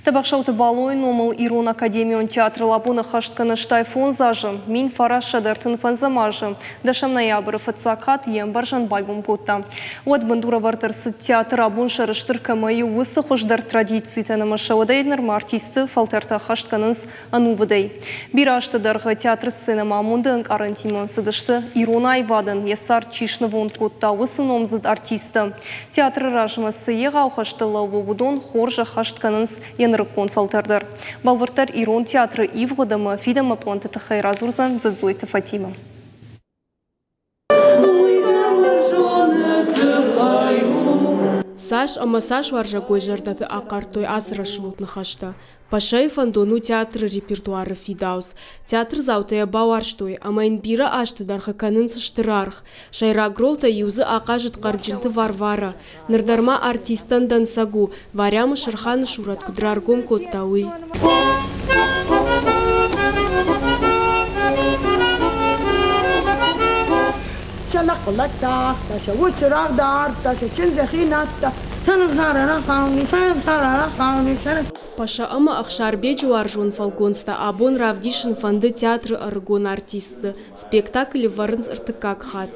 Табақшауты балой номыл Ирон Академион театры лабуны хаштқаны штайфон зажы, мин фара шадартын фанзамажы. Дашам ноябрь фацакат ем баржан байгум котта. Уат бандура вартарсы театр абун шарыштыр камайы усы хождар традиции танымаша вадайднар артисты фалтарта хаштқанынс анувыдай. Бир аштыдарғы театр сцена мамунды аңқ арантимон сыдышты Ирон Айвадын ясар чишны вон котта усы номзыд артисты. Театр ражмасы еға ухаштылы вобудон хоржа хаштқанынс Рыкон фалтардар. Балвартар Ирон театры Ивгодама Фидама плантыты Хайразурзан Задзойты Фатима. Саш амасаш варжа гойжардаты ақартой асырашылутны хашта. Пашай фандону театр репертуары фидаус. Театр заутая бауарштой, амайн бира аштыдарха канынсы штырарх. Шайра гролта юзы ақажыт қарджинты варвара. Нырдарма артистан дансагу, варямы шырханы шурат кудраргом коттауи. Паша ама ахшарбе жуаржун фалгонста абон равдишин фанды театры аргон артисты. Спектакль варынс ыртыкак хат.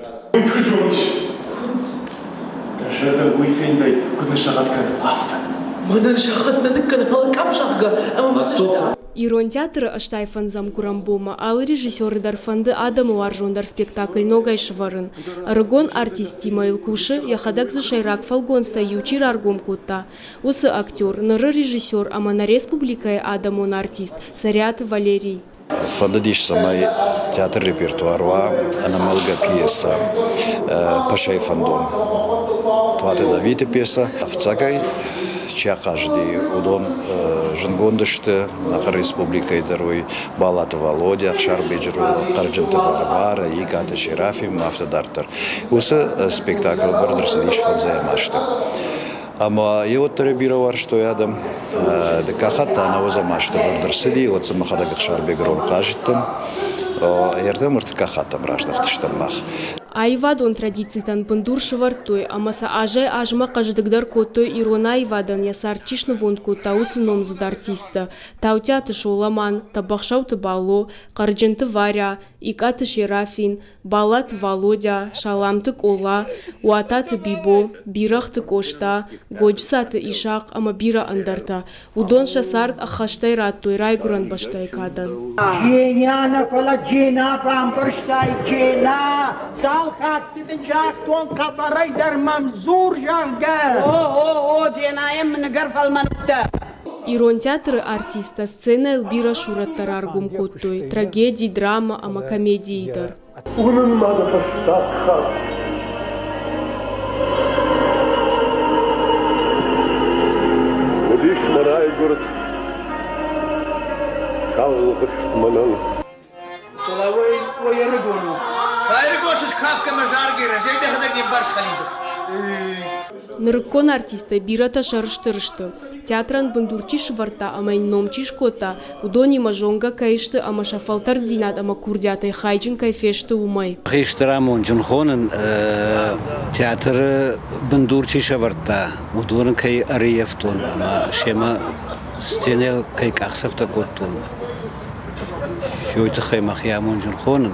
Ирон театры аштайфан замкурамбома, ал режиссеры дарфанды Адам варжондар спектакль ногай шварын. Аргон артист Тимаил Куши, яхадак за шайрак фалгонста ючир аргом кутта. Усы актер, ныры режиссер, ама на республикай Адамон артист, Сарят Валерий. Фандадиш самай театр репертуарва, анамалга пьеса, Пашай фандон. Туаты Давида пьеса, Авцакай, чья каждый удон жнгондышты, нахар республикой дарой Балат Володя, Шарбеджеру, Карджинты Варвара, Игата Шерафим, Мафтадартар. Усы спектакль вардерсы лишь фанзаемашты. Ама и вот теребировар, что я дам, декахата на возамашты вардерсы, вот самахадагах Шарбегром кажется, ердем уртекахатам раждахтыштам мах. Айвадон традицийтан пындур шывартой, амаса ажай ажма каждыгдар коттой Ирон Айвадан ясар чишны вон котта усы номзыд артиста. Таутяты шоуламан, табахшауты бало, карджинты варя, икаты шерафин, балат Володя, шаламты кола, уататы бибо, бирахты кошта, годжсаты ишак, ама бира андарта. Удон шасарт ахаштай раттой райгуран баштай кадан. Дженяна фала джена пампарштай джена. Салхатты бенжахтон кабарай дар мамзур жанга. О, дженаем нгарфал манукта. Ирон театры артиста сцена элбира шураттар аргум коттой. Трагедии, драма, ама комедии дар. Унун мада фаштатха. Удиш марай город. Шалхыш манал. Салавой вояргону. Хайргочиш кавка мажаргера, жейде хадаги барш хализа. Нырыккон артиста бирата шарыштырышты. Театран бандурчи шварта, ама номчи шкота, удони мажонга кайшты, ама шафалтар зинат, ама курдятай хайджин кайфешты умай. Хиштрамон джунхонен театр бандурчи шварта, удон кай ариевтон, ама шема стенел кай кахсавта коттон. Хойты хай махьямон джунхонен.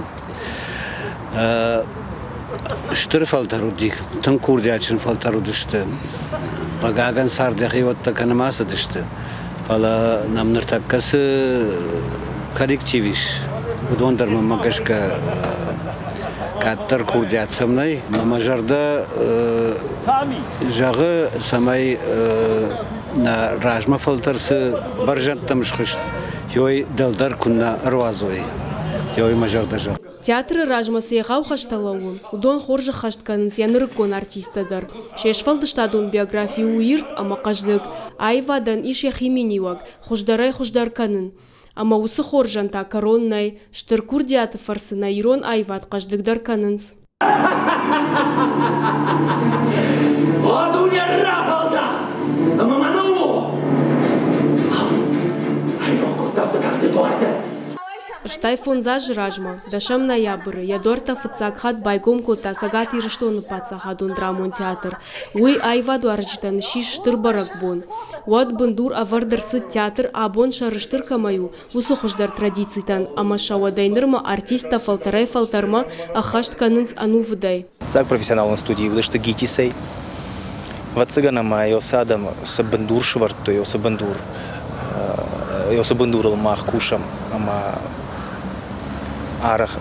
Штыр фалтарудик, тын курдячин фалтарудышты. Пагаган сардахи вот так анамаса дышты. Фала нам нартаккасы коллективиш. Удондар мамагашка каттар курдятсамнай. Мамажарда жағы самай на ражма фалтарсы баржаттамышхыш. Йой далдар кунна руазой. Йой мажарда жақ. Театры ражмасы егау хашталауын, удон хоржы хаштканын янырыккон артистадар. Шешфалдыштадон биографии уирт, ама каждык Айвадан иш яхимениуак, хождарай хождарканын. Ама усы хоржанта короннай, штыр курдиаты фарсына Ирон Айвад каждыгдар канынс. штай фонзаж ражма, дашам ноябрь, ядорта фцакхат байгом кота сагати рыштон пацахадун драмон театр. Уй айваду арчтан шиш тырбарак бон. Уад бандур авардерсы театр абон шарыштыр камаю, усохождар традицийтан, ама шауадайнырма артиста фалтарма ахашт канынс ану вдай. Цак профессионална студии, потому что гитисей. Вацыганама йосадам сабандур шварто йосабандур. Йосабандурал мах кушам, ама арах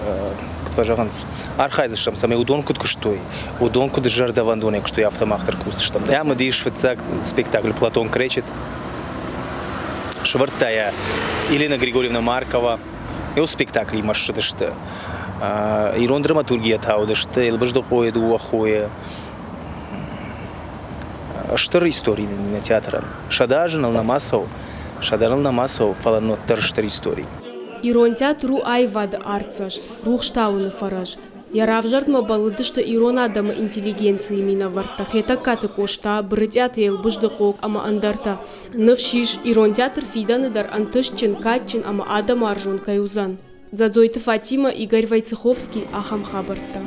ктважаганс. Архайзышам самый удон кут куштой. Удон кут жардавандоне, что я автомахтер кусыштам. Я мадиш цак спектакль Платон кречет. Швартая Елена Григорьевна Маркова. Йо спектакль машшдышты. Ирон драматургия таудышты. Елбаждохое дуахое. Штыр истории на театра. Шадажнал на массов. Шадарал на массов фаланот штыр истории. Ирон театру айвад арцаш, рухштауны фараж. Яравжарт мабалыдышты ирон адама интеллигенции мина варта. Хета каты кошта, брытят елбыждықок ама андарта. Навшиш ирон театр фиданы дар антышчен катчин ама адам аржон каюзан. Задзойты Фатима, Игорь Войцеховский, Ахам Хабарта.